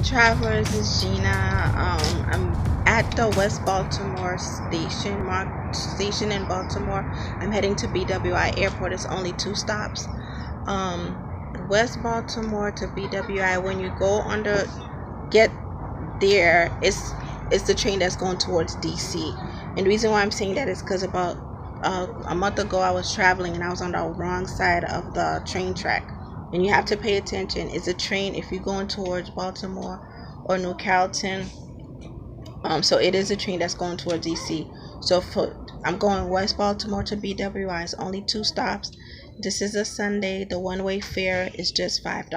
Travelers, is Gina. I'm at the West Baltimore station in Baltimore. I'm heading to BWI Airport. It's only 2 stops. West Baltimore to BWI. When you go on the get there, it's the train that's going towards DC. And the reason why I'm saying that is because about a month ago I was traveling and I was on the wrong side of the train track. And you have to pay attention. It's a train if you're going towards Baltimore or New Carrollton. So it is a train that's going towards DC. So I'm going West Baltimore to BWI. It's only 2 stops. This is a Sunday. The one-way fare is just $5.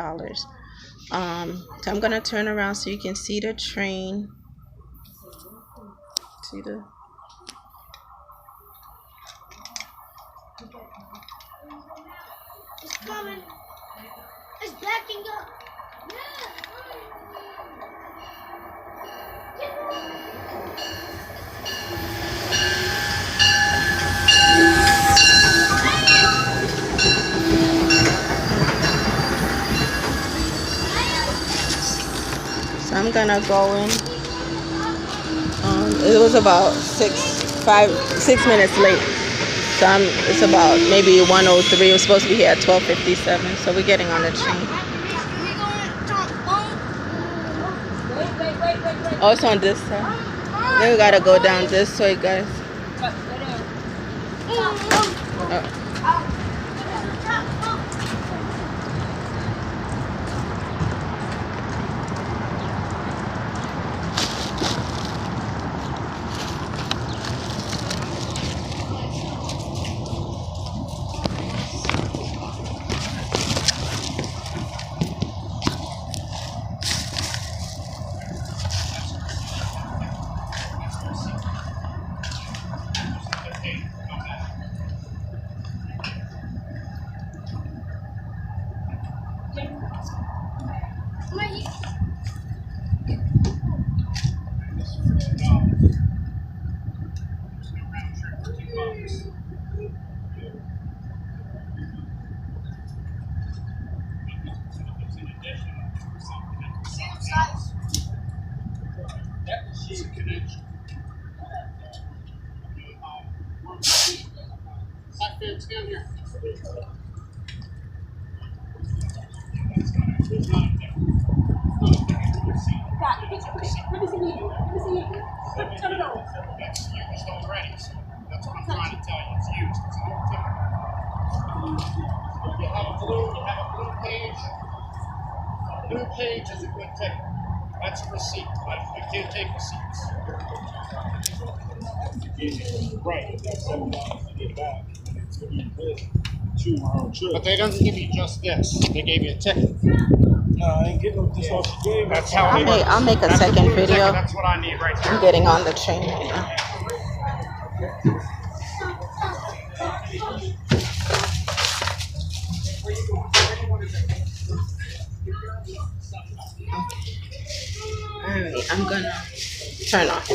So I'm gonna turn around so you can see the train. See the. It's coming. It's backing up. So I'm gonna go in. It was about 6 minutes late. So it's about maybe 1:03. It was supposed to be here at 12:57. So we're getting on the train. Oh, it's on this side. Then we gotta go down this way, guys. Oh. That's used already, so that's what I'm trying to tell you. It's used. It's not ticket. You have a blue page. A blue page is a good ticket. That's a receipt. I can't take receipts. Right. That's $7 to get back. It's going to be this 2-hour trip. But they don't give you just this. They gave you a ticket. No, I ain't getting this off the game. That's how I'll make a second video. That's what I need right there. I'm getting on the train right now. Alright, I'm gonna turn off.